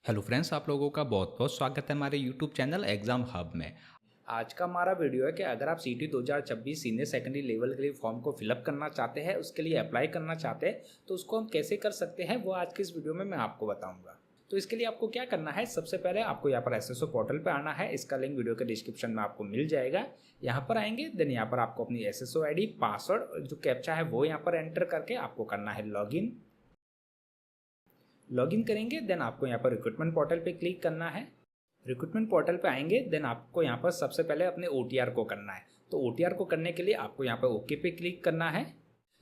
Hello friends, आप लोगों का बहुत बहुत स्वागत है हमारे यूट्यूब चैनल एग्ज़ाम हब में। आज का हमारा वीडियो है कि अगर आप सीटी 2026 सीनियर सेकेंडरी लेवल के लिए फॉर्म को फिलअप करना चाहते हैं, उसके लिए अप्लाई करना चाहते हैं, तो उसको हम कैसे कर सकते हैं वो आज के इस वीडियो में मैं आपको बताऊंगा। तो इसके लिए आपको क्या करना है, सबसे पहले आपको यहाँ पर एसएसओ पोर्टल पर आना है। इसका लिंक वीडियो के डिस्क्रिप्शन में आपको मिल जाएगा। यहाँ पर आएंगे, देन यहाँ पर आपको अपनी एसएसओ आईडी, पासवर्ड, जो कैप्चा है वो यहाँ पर एंटर करके आपको करना है लॉगिन। लॉगिन करेंगे, देन आपको यहाँ पर रिक्रूटमेंट पोर्टल पे क्लिक करना है। रिक्रूटमेंट पोर्टल पे आएंगे, देन आपको यहाँ पर सबसे पहले अपने ओटीआर को करना है। तो ओटीआर को करने के लिए आपको यहाँ पर ओके पे क्लिक करना है।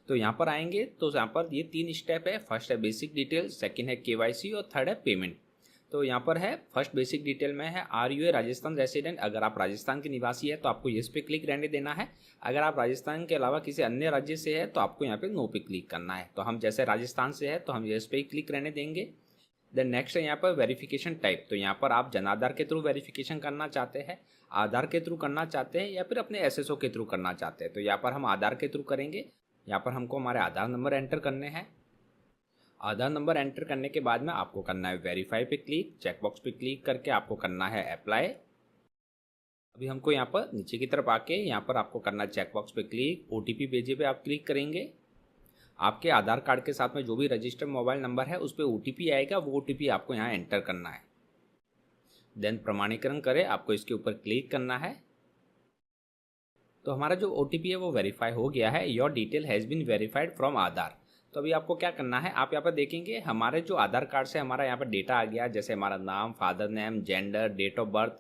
तो यहाँ पर आएंगे तो यहाँ पर ये 3 स्टेप है। फर्स्ट है बेसिक डिटेल, सेकंड है केवाईसी और थर्ड है पेमेंट। तो यहाँ पर है फर्स्ट बेसिक डिटेल में है are you a Rajasthan resident. अगर आप राजस्थान के निवासी है तो आपको येस पे क्लिक रहने देना है। अगर आप राजस्थान के अलावा किसी अन्य राज्य से है तो आपको यहाँ पे नो पे क्लिक करना है। तो हम जैसे राजस्थान से है तो हम येस पे ही क्लिक रहने देंगे। देन नेक्स्ट है यहाँ पर वेरिफिकेशन टाइप। तो यहाँ पर आप जनाधार के थ्रू वेरिफिकेशन करना चाहते हैं, आधार के थ्रू करना चाहते हैं या फिर अपने एसएसओ के थ्रू करना चाहते हैं। तो यहाँ पर हम आधार के थ्रू करेंगे। यहाँ पर हमको हमारे आधार नंबर एंटर करने हैं। आधार नंबर एंटर करने के बाद में आपको करना है वेरीफाई पे क्लिक। चेकबॉक्स पे क्लिक करके आपको करना है अप्लाई। अभी हमको यहाँ पर नीचे की तरफ आके यहाँ पर आपको करना है चेकबॉक्स पे क्लिक। ओटीपी भेजे पे आप क्लिक करेंगे। आपके आधार कार्ड के साथ में जो भी रजिस्टर्ड मोबाइल नंबर है उस पर ओटीपी आएगा, वो ओटीपी आपको यहाँ एंटर करना है। देन प्रमाणीकरण करें, आपको इसके ऊपर क्लिक करना है। तो हमारा जो ओटीपी है वो वेरीफाई हो गया है। Your detail has been verified from Aadhaar. तो अभी आपको क्या करना है, आप यहाँ पर देखेंगे हमारे जो आधार कार्ड से हमारा यहाँ पर डेटा आ गया, जैसे हमारा नाम, father name, gender, date of birth,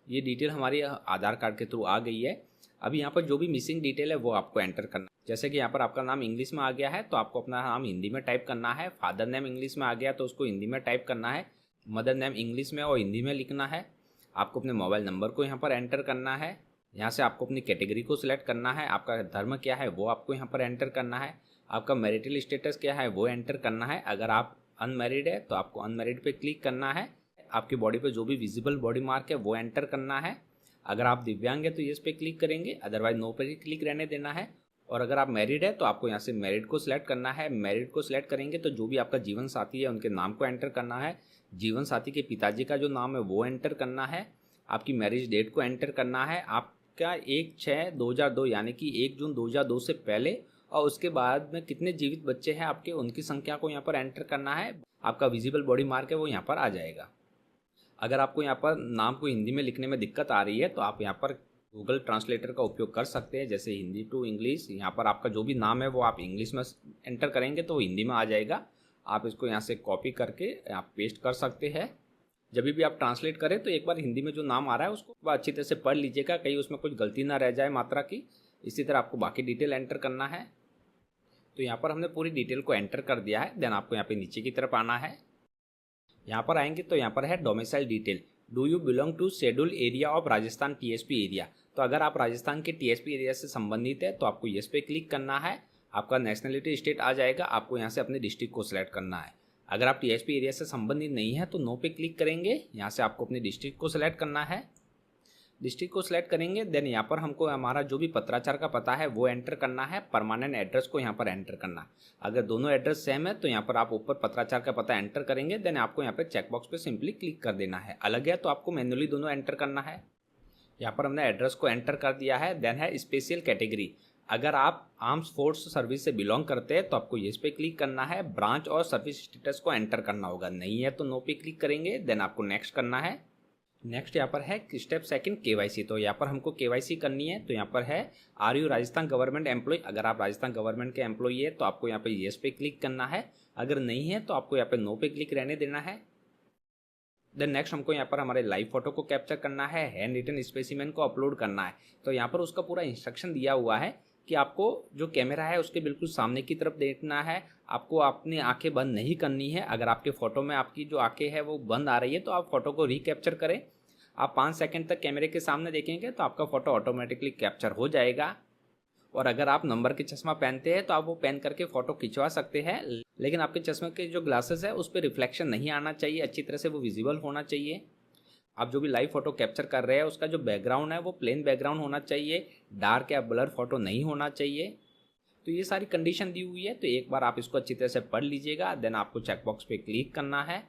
ये डिटेल हमारी आधार कार्ड के थ्रू आ गई है। अभी यहाँ पर जो भी मिसिंग डिटेल है वो आपको एंटर करना है। जैसे कि यहाँ पर आपका नाम इंग्लिश में आ गया है तो आपको अपना नाम हिंदी में टाइप करना है। फादर नेम इंग्लिश में आ गया तो उसको हिंदी में टाइप करना है। मदर नेम इंग्लिश में और हिंदी में लिखना है। आपको अपने मोबाइल नंबर को यहाँ पर एंटर करना है। यहाँ से आपको अपनी कैटेगरी को सिलेक्ट करना है। आपका धर्म क्या है वो आपको यहाँ पर एंटर करना है। आपका मैरिटल स्टेटस क्या है वो एंटर करना है। अगर आप अनमैरिड है तो आपको अनमैरिड पे क्लिक करना है। आपकी बॉडी पे जो भी विजिबल बॉडी मार्क है वो एंटर करना है। अगर आप दिव्यांग है तो यस पे क्लिक करेंगे, अदरवाइज नो पे क्लिक रहने देना है। और अगर आप मैरिड है तो आपको यहाँ से मैरिड को सिलेक्ट करना है। मैरिड को सिलेक्ट करेंगे तो जो भी आपका जीवन साथी है उनके नाम को एंटर करना है। जीवन साथी के पिताजी का जो नाम है वो एंटर करना है। आपकी मैरिज डेट को एंटर करना है। आपका 1/6/2002 यानी कि 1 जून 2002 से पहले और उसके बाद में कितने जीवित बच्चे हैं आपके, उनकी संख्या को यहाँ पर एंटर करना है। आपका विजिबल बॉडी मार्क है वो यहाँ पर आ जाएगा। अगर आपको यहाँ पर नाम को हिंदी में लिखने में दिक्कत आ रही है तो आप यहाँ पर गूगल ट्रांसलेटर का उपयोग कर सकते हैं, जैसे हिंदी टू इंग्लिश। यहाँ पर आपका जो भी नाम है वो आप इंग्लिश में एंटर करेंगे तो हिंदी में आ जाएगा। आप इसको यहाँ से कॉपी करके आप पेस्ट कर सकते हैं। जब भी आप ट्रांसलेट करें तो एक बार हिंदी में जो नाम आ रहा है उसको अच्छी तरह से पढ़ लीजिएगा, कहीं उसमें कुछ गलती ना रह जाए मात्रा की। इसी तरह आपको बाकी डिटेल एंटर करना है। तो यहाँ पर हमने पूरी डिटेल को एंटर कर दिया है। देन आपको यहाँ पे नीचे की तरफ आना है। यहाँ पर आएंगे तो यहाँ पर है domicile detail. Do you belong to schedule area of Rajasthan TSP area. तो अगर आप राजस्थान के टीएसपी एरिया से संबंधित है तो आपको यस पे क्लिक करना है। आपका नेशनलिटी स्टेट आ जाएगा। आपको यहाँ से अपने डिस्ट्रिक्ट को सिलेक्ट करना है। अगर आप टीएसपी एरिया से संबंधित नहीं है तो नो पे क्लिक करेंगे। यहाँ से आपको अपने डिस्ट्रिक्ट को सिलेक्ट करना है। डिस्ट्रिक्ट को सिलेक्ट करेंगे, देन यहाँ पर हमको हमारा जो भी पत्राचार का पता है वो एंटर करना है। परमानेंट एड्रेस को यहाँ पर एंटर करना है। अगर दोनों एड्रेस सेम है तो यहाँ पर आप ऊपर पत्राचार का पता एंटर करेंगे। देन आपको यहाँ पे चेकबॉक्स पे सिंपली क्लिक कर देना है। अलग है तो आपको मैन्युअली दोनों एंटर करना है। यहाँ पर हमने एड्रेस को एंटर कर दिया है। देन है स्पेशल कैटेगरी। अगर आप आर्म्स फोर्स सर्विस से बिलोंग करते हैं तो आपको इस पे क्लिक करना है। ब्रांच और सर्विस स्टेटस को एंटर करना होगा, नहीं है तो नो पे क्लिक करेंगे। देन आपको नेक्स्ट करना है। नेक्स्ट यहाँ पर है स्टेप सेकंड केवाईसी। तो यहाँ पर हमको केवाईसी करनी है। तो यहाँ पर है are you Rajasthan government employ. अगर आप राजस्थान गवर्नमेंट के एम्प्लॉय है तो आपको यहाँ पे येस पे क्लिक करना है। अगर नहीं है तो आपको यहाँ पे नो पे क्लिक रहने देना है। देन नेक्स्ट हमको यहाँ पर हमारे लाइव फोटो को कैप्चर करना है। हैंड रिटन स्पेसिमेन को अपलोड करना है। तो यहाँ पर उसका पूरा इंस्ट्रक्शन दिया हुआ है कि आपको जो कैमरा है उसके बिल्कुल सामने की तरफ देखना है। आपको अपनी आंखें बंद नहीं करनी है। अगर आपके फोटो में आपकी जो आंखें है वो बंद आ रही है तो आप फोटो को रिकैप्चर करें। आप 5 सेकंड तक कैमरे के सामने देखेंगे तो आपका फोटो ऑटोमेटिकली कैप्चर हो जाएगा। और अगर आप नंबर के चश्मा पहनते हैं तो आप वो पहन करके फोटो खिंचवा सकते हैं, लेकिन आपके चश्मे के जो ग्लासेस है उस पर रिफ्लेक्शन नहीं आना चाहिए, अच्छी तरह से वो विजिबल होना चाहिए। आप जो भी लाइव फोटो कैप्चर कर रहे हैं उसका जो बैकग्राउंड है वो प्लेन बैकग्राउंड होना चाहिए, डार्क या ब्लर फोटो नहीं होना चाहिए। तो ये सारी कंडीशन दी हुई है, तो एक बार आप इसको अच्छी तरह से पढ़ लीजिएगा। देन आपको चेकबॉक्स पे क्लिक करना है।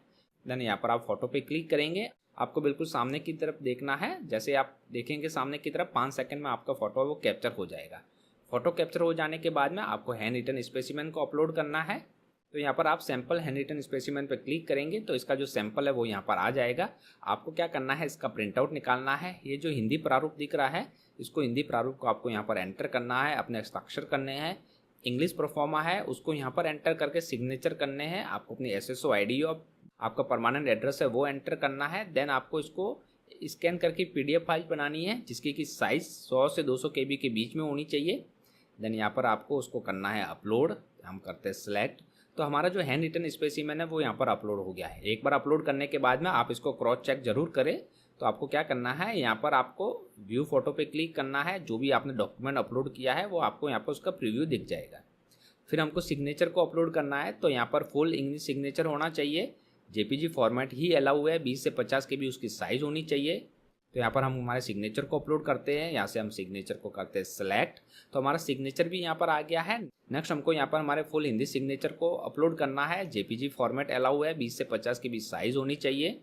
देन यहाँ पर आप फोटो पे क्लिक करेंगे। आपको बिल्कुल सामने की तरफ देखना है। जैसे आप देखेंगे सामने की तरफ 5 सेकंड में आपका फोटो वो कैप्चर हो जाएगा। फोटो कैप्चर हो जाने के बाद में आपको हैंड रिटन स्पेसिमेन को अपलोड करना है। तो यहाँ पर आप सैंपल हैंड रिटन स्पेसिमेन पर क्लिक करेंगे तो इसका जो सैंपल है वो यहाँ पर आ जाएगा। आपको क्या करना है, इसका प्रिंट आउट निकालना है। ये जो हिंदी प्रारूप दिख रहा है, इसको हिंदी प्रारूप को आपको यहाँ पर एंटर करना है, अपने हस्ताक्षर करने हैं। इंग्लिश प्रोफॉर्मा है उसको यहाँ पर एंटर करके सिग्नेचर करने हैं। आपको अपनी SSO ID और आपका परमानेंट एड्रेस है वो एंटर करना है। देन आपको इसको स्कैन करके PDF फाइल बनानी है जिसकी कि साइज़ 100 से 200 KB के बीच में होनी चाहिए। देन यहाँ पर आपको उसको करना है अपलोड। हम करते हैं सिलेक्ट। तो हमारा जो हैंड रिटन स्पेसिमेन है वो यहाँ पर अपलोड हो गया है। एक बार अपलोड करने के बाद में आप इसको क्रॉस चेक जरूर करें। तो आपको क्या करना है, यहाँ पर आपको व्यू फोटो पे क्लिक करना है। जो भी आपने डॉक्यूमेंट अपलोड किया है वो आपको यहाँ पर उसका प्रीव्यू दिख जाएगा। फिर हमको सिग्नेचर को अपलोड करना है। तो यहाँ पर फुल इंग्लिश सिग्नेचर होना चाहिए। JPG फॉर्मेट ही अलाउ है। 20 से 50 KB उसकी साइज़ होनी चाहिए। तो यहाँ पर हम हमारे सिग्नेचर को अपलोड करते हैं। यहाँ से हम सिग्नेचर को करते हैं सेलेक्ट। तो हमारा सिग्नेचर भी यहाँ पर आ गया है। नेक्स्ट हमको यहाँ पर हमारे फुल हिंदी सिग्नेचर को अपलोड करना है। JPG फॉर्मेट अलाउ है। 20 से 50 KB साइज़ होनी चाहिए।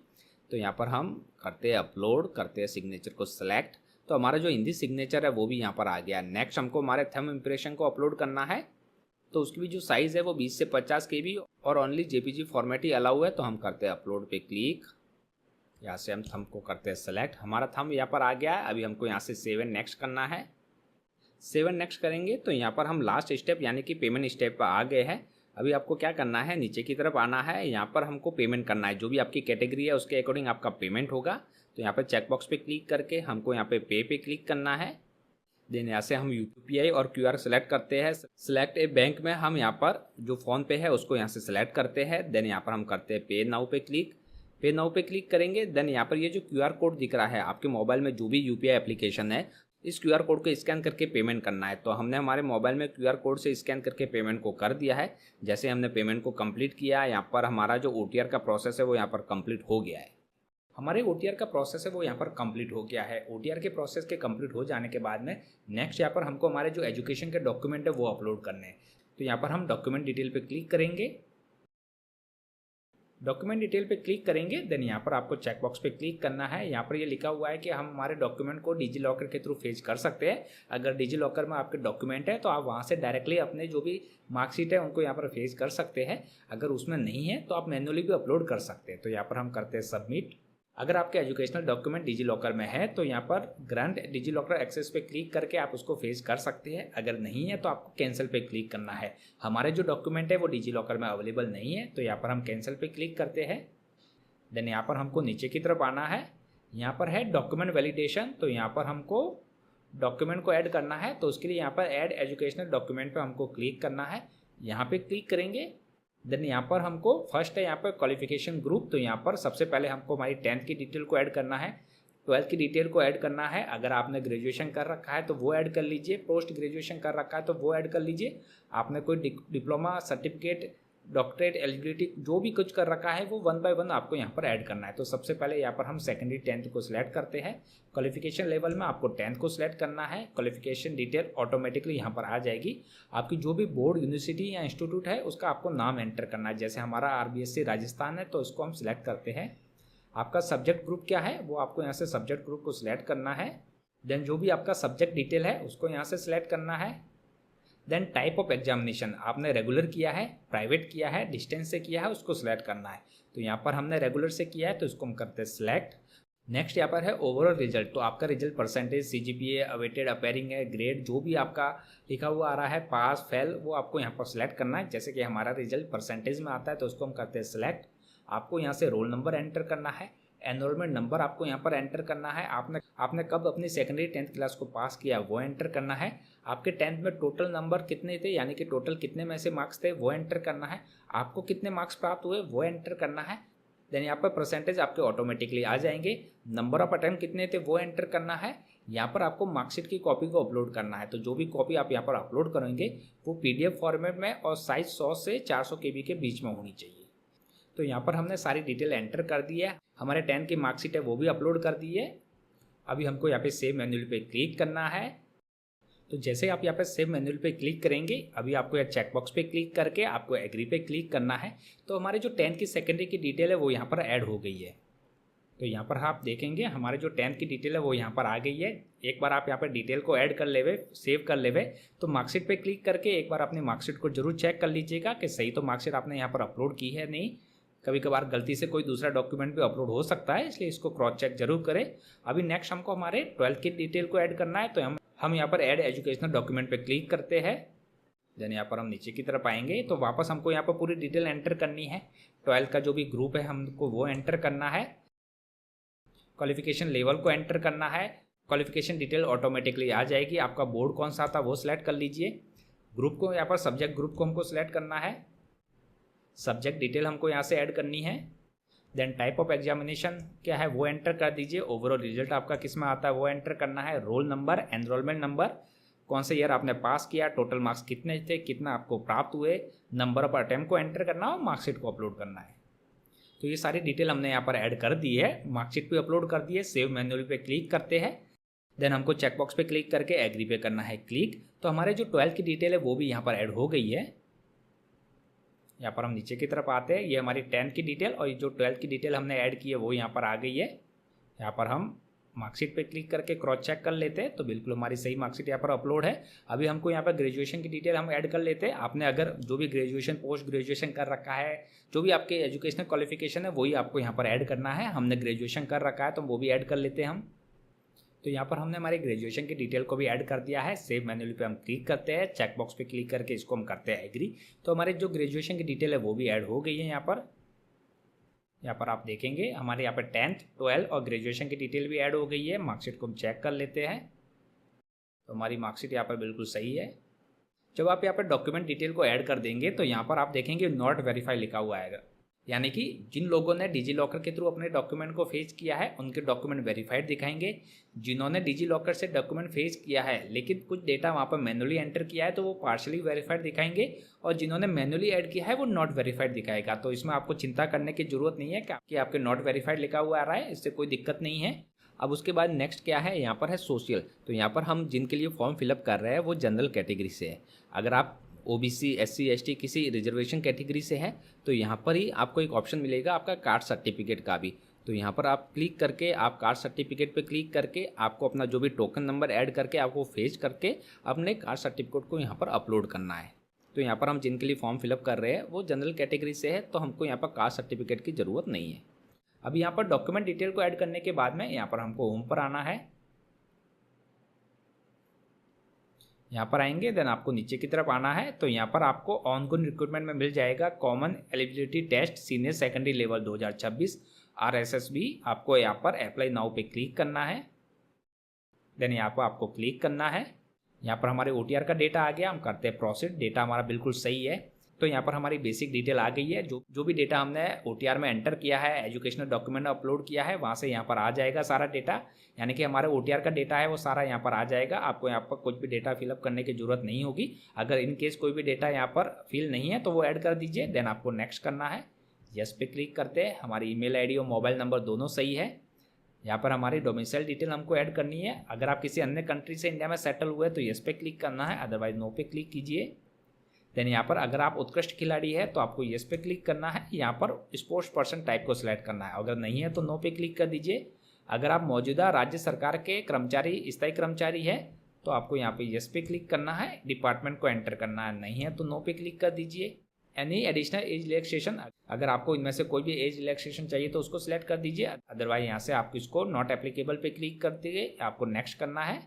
तो यहाँ पर हम करते हैं अपलोड, करते हैं सिग्नेचर को सेलेक्ट। तो हमारा जो हिंदी सिग्नेचर है वो भी यहाँ पर आ गया। नेक्स्ट हमको हमारे थंब इम्प्रेशन को अपलोड करना है। तो उसकी भी जो साइज़ है वो 20 से 50 KB और ओनली JPG फॉर्मेट ही अलाउ है। तो हम करते हैं अपलोड पे क्लिक। यहाँ से हम थंब को करते हैं सेलेक्ट। हमारा थंब यहाँ पर आ गया है। अभी हमको यहाँ से सेव एंड नेक्स्ट करना है। सेव एंड नेक्स्ट करेंगे तो यहाँ पर हम लास्ट स्टेप यानी कि पेमेंट स्टेप पर आ गए हैं। अभी आपको क्या करना है, नीचे की तरफ आना है। यहाँ पर हमको पेमेंट करना है। जो भी आपकी कैटेगरी है उसके अकॉर्डिंग आपका पेमेंट होगा। तो यहाँ पर चेकबॉक्स पे क्लिक करके हमको यहाँ पे क्लिक करना है। देन यहाँ से हम UPI और QR सेलेक्ट करते हैं। सिलेक्ट ए बैंक में हम यहाँ पर जो फ़ोन पे है उसको यहाँ से सिलेक्ट करते हैं। देन यहाँ पर हम करते हैं पे नाउ पे क्लिक। पे नाउ पे क्लिक करेंगे। देन यहाँ पर ये जो QR कोड दिख रहा है, आपके मोबाइल में जो भी UPI एप्लीकेशन है, इस QR कोड को स्कैन करके पेमेंट करना है। तो हमने हमारे मोबाइल में QR कोड से स्कैन करके पेमेंट को कर दिया है। जैसे हमने पेमेंट को कंप्लीट किया, यहाँ पर हमारा जो OTR का प्रोसेस है वो यहाँ पर कंप्लीट हो गया है। हमारे OTR का प्रोसेस है वो यहाँ पर कंप्लीट हो गया है। OTR के प्रोसेस के कंप्लीट हो जाने के बाद में नेक्स्ट यहाँ पर हमको हमारे जो एजुकेशन के डॉक्यूमेंट है वो अपलोड करने हैं। तो यहाँ पर हम डॉक्यूमेंट डिटेल पे क्लिक करेंगे। डॉक्यूमेंट डिटेल पे क्लिक करेंगे। देन यहाँ पर आपको चेकबॉक्स पे क्लिक करना है। यहाँ पर ये लिखा हुआ है कि हम हमारे डॉक्यूमेंट को डिजी लॉकर के थ्रू फेच कर सकते हैं। अगर डिजी लॉकर में आपके डॉक्यूमेंट है तो आप वहाँ से डायरेक्टली अपने जो भी मार्कशीट है उनको यहाँ पर फेच कर सकते हैं। अगर उसमें नहीं है तो आप मैनुअली भी अपलोड कर सकते हैं। तो यहाँ पर हम करते हैं सबमिट। अगर आपके एजुकेशनल डॉक्यूमेंट डिजी लॉकर में है तो यहाँ पर ग्रांट डिजी लॉकर एक्सेस पे क्लिक करके आप उसको फेच कर सकते हैं। अगर नहीं है तो आपको कैंसिल पे क्लिक करना है। हमारे जो डॉक्यूमेंट है वो डिजी लॉकर में अवेलेबल नहीं है। तो यहाँ पर हम कैंसिल पे क्लिक करते हैं। देन यहाँ पर हमको नीचे की तरफ आना है। यहाँ पर है डॉक्यूमेंट वैलिडेशन। तो यहाँ पर हमको डॉक्यूमेंट को ऐड करना है। तो उसके लिए यहाँ पर ऐड एजुकेशनल डॉक्यूमेंट पर हमको क्लिक करना है। यहाँ पर क्लिक करेंगे। देन यहाँ पर हमको फर्स्ट है यहाँ पर क्वालिफिकेशन ग्रुप। तो यहाँ पर सबसे पहले हमको हमारी 10th की डिटेल को ऐड करना है, 12th की डिटेल को ऐड करना है। अगर आपने ग्रेजुएशन कर रखा है तो वो ऐड कर लीजिए, पोस्ट ग्रेजुएशन कर रखा है तो वो ऐड कर लीजिए। आपने कोई डिप्लोमा सर्टिफिकेट, डॉक्टरेट, एलिजिबिलिटी जो भी कुछ कर रखा है वो 1 बाय 1 आपको यहाँ पर ऐड करना है। तो सबसे पहले यहाँ पर हम सेकेंडरी 10th को सिलेक्ट करते हैं। क्वालिफिकेशन लेवल में आपको 10th को सिलेक्ट करना है। क्वालिफिकेशन डिटेल ऑटोमेटिकली यहाँ पर आ जाएगी। आपकी जो भी बोर्ड, यूनिवर्सिटी या इंस्टीट्यूट है उसका आपको नाम एंटर करना है। जैसे हमारा RBSC राजस्थान है तो उसको हम सिलेक्ट करते हैं। आपका सब्जेक्ट ग्रुप क्या है वो आपको यहाँ से सब्जेक्ट ग्रुप को सिलेक्ट करना है। देन जो भी आपका सब्जेक्ट डिटेल है उसको यहाँ से सिलेक्ट करना है। देन टाइप ऑफ एग्जामिनेशन, आपने रेगुलर किया है, प्राइवेट किया है, डिस्टेंस से किया है, उसको सिलेक्ट करना है। तो यहाँ पर हमने रेगुलर से किया है तो इसको हम करते हैं सिलेक्ट। नेक्स्ट यहाँ पर है ओवरऑल रिजल्ट। तो आपका result percentage, CGPA, awaited, appearing है, ग्रेड जो भी आपका लिखा हुआ आ रहा है, पास फेल, वो आपको यहाँ पर सिलेक्ट करना है। जैसे कि हमारा रिजल्ट परसेंटेज में आता है तो उसको हम करते हैं सिलेक्ट। आपको यहाँ से रोल नंबर एंटर करना है, एनरोलमेंट नंबर आपको यहाँ पर एंटर करना है। आपने कब अपनी सेकेंडरी 10th क्लास को पास किया वो एंटर करना है। आपके 10th में टोटल नंबर कितने थे यानी कि टोटल कितने में से मार्क्स थे वो एंटर करना है। आपको कितने मार्क्स प्राप्त हुए वो एंटर करना है। देन यहाँ पर परसेंटेज आपके ऑटोमेटिकली आ जाएंगे। नंबर ऑफ अटेम्प्ट कितने थे वो एंटर करना है। यहाँ पर आपको मार्कशीट की कॉपी को अपलोड करना है। तो जो भी कॉपी आप यहाँ पर अपलोड करेंगे वो PDF फॉर्मेट में और साइज 100 से 400 KB के बीच में होनी चाहिए। तो यहाँ पर हमने सारी डिटेल एंटर कर दी है। हमारे 10th की मार्कशीट है वो भी अपलोड कर दी है। अभी हमको यहाँ पे सेव मैन्युअल पे क्लिक करना है। तो जैसे आप यहाँ पे सेव मैनुअल पे क्लिक करेंगे, अभी आपको यहाँ चेकबॉक्स पे क्लिक करके आपको एग्री पे क्लिक करना है। तो हमारे जो 10th की सेकेंडरी की डिटेल है वो यहाँ पर ऐड हो गई है। तो यहाँ पर आप देखेंगे हमारे जो 10th की डिटेल है वो यहाँ पर आ गई है। एक बार आप यहाँ पर डिटेल को ऐड कर लेवे, सेव कर लेवे, तो मार्कशीट पे क्लिक करके एक बार अपनी मार्कशीट को जरूर चेक कर लीजिएगा कि सही तो मार्कशीट आपने यहाँ पर अपलोड की है नहीं। कभी कभार गलती से कोई दूसरा डॉक्यूमेंट भी अपलोड हो सकता है, इसलिए इसको क्रॉस चेक जरूर करें। अभी नेक्स्ट हमको हमारे 12th की डिटेल को ऐड करना है, तो हम यहाँ पर ऐड एजुकेशनल डॉक्यूमेंट पे क्लिक करते हैं। देन यहाँ पर हम नीचे की तरफ आएंगे तो वापस हमको यहाँ पर पूरी डिटेल एंटर करनी है। 12th का जो भी ग्रुप है हमको वो एंटर करना है। क्वालिफिकेशन लेवल को एंटर करना है। क्वालिफिकेशन डिटेल ऑटोमेटिकली आ जाएगी। आपका बोर्ड कौन सा था वो सिलेक्ट कर लीजिए। ग्रुप को यहाँ पर सब्जेक्ट ग्रुप को हमको सिलेक्ट करना है। सब्जेक्ट डिटेल हमको यहाँ से ऐड करनी है। देन टाइप ऑफ एग्जामिनेशन क्या है वो एंटर कर दीजिए। ओवरऑल रिजल्ट आपका किस में आता है वो एंटर करना है। रोल नंबर, एनरोलमेंट नंबर, कौन से ईयर आपने पास किया, टोटल मार्क्स कितने थे, कितना आपको प्राप्त हुए, नंबर ऑफ अटेम्प्ट को एंटर करना और मार्कशीट को अपलोड करना है। तो ये सारी डिटेल हमने यहाँ पर ऐड कर दी है, मार्कशीट पे अपलोड कर दी है। सेव मैनुअल पे क्लिक करते हैं। देन हमको चेकबॉक्स पे क्लिक करके एग्री पे करना है क्लिक। तो हमारे जो 12th की डिटेल है वो भी यहाँ पर ऐड हो गई है। यहाँ पर हम नीचे की तरफ आते हैं, ये हमारी 10th की डिटेल और जो 12th की डिटेल हमने ऐड की है वो यहाँ पर आ गई है। यहाँ पर हम मार्कशीट पे क्लिक करके क्रॉस चेक कर लेते हैं तो बिल्कुल हमारी सही मार्कशीट यहाँ पर अपलोड है। अभी हमको यहाँ पर ग्रेजुएशन की डिटेल हम ऐड कर लेते हैं। आपने अगर जो भी ग्रेजुएशन, पोस्ट ग्रेजुएशन कर रखा है, जो भी आपके एजुकेशनल क्वालिफिकेशन है वही आपको यहाँ पर ऐड करना है। हमने ग्रेजुएशन कर रखा है तो वो भी ऐड कर लेते हैं हम। तो यहाँ पर हमने हमारी ग्रेजुएशन की डिटेल को भी ऐड कर दिया है। सेव मैनुअल पे हम क्लिक करते हैं, चेकबॉक्स पे क्लिक करके इसको हम करते हैं एग्री। तो हमारे जो ग्रेजुएशन की डिटेल है वो भी ऐड हो गई है। यहाँ पर आप देखेंगे हमारे यहाँ पर 10th, 12th और ग्रेजुएशन की डिटेल भी ऐड हो गई है। मार्कशीट को हम चेक कर लेते हैं तो हमारी मार्कशीट यहाँ पर बिल्कुल सही है। जब आप यहाँ पर डॉक्यूमेंट डिटेल को ऐड कर देंगे तो यहाँ पर आप देखेंगे नॉट वेरीफाई लिखा हुआ आएगा, यानी कि जिन लोगों ने डिजी लॉकर के थ्रू अपने डॉक्यूमेंट को फेच किया है उनके डॉक्यूमेंट वेरीफाइड दिखाएंगे। जिन्होंने डिजी लॉकर से डॉक्यूमेंट फेच किया है लेकिन कुछ डेटा वहाँ पर मैनुअली एंटर किया है तो वो पार्शली वेरीफाइड दिखाएंगे, और जिन्होंने मैनुअली ऐड किया है वो नॉट वेरीफाइड दिखाएगा। तो इसमें आपको चिंता करने की जरूरत नहीं है कि आपके नॉट वेरीफाइड लिखा हुआ आ रहा है, इससे कोई दिक्कत नहीं है। अब उसके बाद नेक्स्ट क्या है, यहाँ पर है सोशल। तो यहाँ पर हम जिनके लिए फॉर्म फिलअप कर रहे हैं वो जनरल कैटेगरी से है। अगर आप ओबीसी, एससी, एसटी किसी रिजर्वेशन कैटेगरी से है तो यहाँ पर ही आपको एक ऑप्शन मिलेगा आपका कास्ट सर्टिफिकेट का भी। तो यहाँ पर आप क्लिक करके, आप कास्ट सर्टिफिकेट पे क्लिक करके आपको अपना जो भी टोकन नंबर ऐड करके आपको फेच करके अपने कास्ट सर्टिफिकेट को यहाँ पर अपलोड करना है। तो यहाँ पर हम जिनके लिए फॉर्म फिलअप कर रहे हैं वो जनरल कैटेगरी से है तो हमको यहाँ पर कास्ट सर्टिफिकेट की ज़रूरत नहीं है। अब यहाँ पर डॉक्यूमेंट डिटेल को ऐड करने के बाद में यहाँ पर हमको होम पर आना है। यहाँ पर आएंगे देन आपको नीचे की तरफ आना है। तो यहाँ पर आपको ऑनगोइंग रिक्रूटमेंट में मिल जाएगा common eligibility test senior secondary level 2026 RSSB। आपको यहाँ पर अप्लाई नाउ पे क्लिक करना है। देन यहाँ पर आपको क्लिक करना है। यहाँ पर हमारे OTR का डेटा आ गया, हम करते हैं प्रोसीड। डेटा हमारा बिल्कुल सही है। तो यहाँ पर हमारी बेसिक डिटेल आ गई है। जो भी डेटा हमने OTR में एंटर किया है, एजुकेशनल डॉक्यूमेंट अपलोड किया है, वहाँ से यहाँ पर आ जाएगा सारा डेटा। यानी कि हमारे OTR का डेटा है वो सारा यहाँ पर आ जाएगा। आपको यहाँ पर कुछ भी डेटा फिलअप करने की जरूरत नहीं होगी। अगर इन केस कोई भी डेटा यहाँ पर फिल नहीं है तो वो ऐड कर दीजिए। देन आपको नेक्स्ट करना है, यस पे क्लिक करते हैं। हमारी ईमेल आईडी और मोबाइल नंबर दोनों सही है। यहाँ पर हमारी डोमिसाइल डिटेल हमको ऐड करनी है। अगर आप किसी अन्य कंट्री से इंडिया में सेटल हुए तो यस पे क्लिक करना है, अदरवाइज नो पे क्लिक कीजिए। देन यहाँ पर अगर आप उत्कृष्ट खिलाड़ी है तो आपको यस पे क्लिक करना है। यहाँ पर स्पोर्ट्स पर्सन टाइप को सिलेक्ट करना है, अगर नहीं है तो नो पे क्लिक कर दीजिए। अगर आप मौजूदा राज्य सरकार के कर्मचारी, स्थायी कर्मचारी है तो आपको यहाँ पे यस पे क्लिक करना है। डिपार्टमेंट को एंटर करना है, नहीं है तो नो पे क्लिक कर दीजिए। एनी एडिशनल एज रिलैक्सेशन, अगर आपको इनमें से कोई भी एज रिलैक्सेशन चाहिए तो उसको सिलेक्ट कर दीजिए, अदरवाइज यहाँ से आप इसको नॉट एप्लीकेबल पे क्लिक कर दीजिए। आपको नेक्स्ट करना है।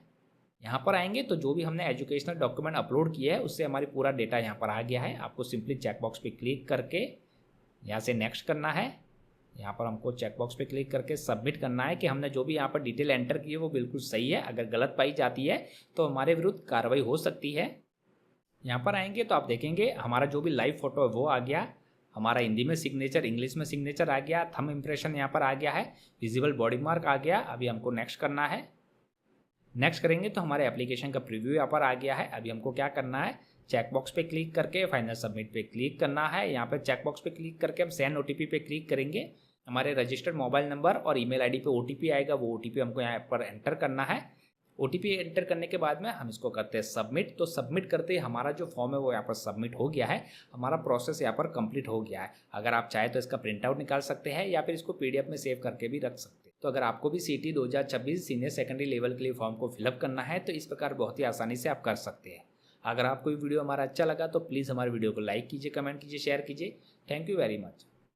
यहाँ पर आएंगे तो जो भी हमने एजुकेशनल डॉक्यूमेंट अपलोड किया है उससे हमारी पूरा डेटा यहाँ पर आ गया है। आपको सिंपली चेकबॉक्स पे क्लिक करके यहाँ से नेक्स्ट करना है। यहाँ पर हमको चेकबॉक्स पे क्लिक करके सबमिट करना है कि हमने जो भी यहाँ पर डिटेल एंटर की है वो बिल्कुल सही है। अगर गलत पाई जाती है तो हमारे विरुद्ध कार्रवाई हो सकती है। यहाँ पर आएंगे तो आप देखेंगे हमारा जो भी लाइव फोटो है वो आ गया, हमारा हिंदी में सिग्नेचर, इंग्लिश में सिग्नेचर आ गया, थंब इंप्रेशन यहाँ पर आ गया है, विजिबल बॉडी मार्क आ गया। अभी हमको नेक्स्ट करना है। नेक्स्ट करेंगे तो हमारे एप्लीकेशन का प्रीव्यू यहाँ पर आ गया है। अभी हमको क्या करना है, चेकबॉक्स पे क्लिक करके फाइनल सबमिट पे क्लिक करना है। यहाँ पे चेकबॉक्स पे क्लिक करके हम सेंड OTP पे क्लिक करेंगे। हमारे रजिस्टर्ड मोबाइल नंबर और ईमेल आईडी पे OTP आएगा, वो OTP हमको यहाँ पर एंटर करना है। OTP एंटर करने के बाद में हम इसको करते हैं सबमिट। तो सबमिट करते ही हमारा जो फॉर्म है वो यहाँ पर सबमिट हो गया है, हमारा प्रोसेस यहाँ पर कंप्लीट हो गया है। अगर आप चाहे तो इसका प्रिंट आउट निकाल सकते हैं या फिर इसको PDF में सेव करके भी रख सकते हैं। तो अगर आपको भी CT 2026 सीनियर सेकेंडरी लेवल के लिए फॉर्म को फिलअप करना है तो इस प्रकार बहुत ही आसानी से आप कर सकते हैं। अगर आपको ये वीडियो हमारा अच्छा लगा तो प्लीज़ हमारे वीडियो को लाइक कीजिए, कमेंट कीजिए, शेयर कीजिए। Thank you very much.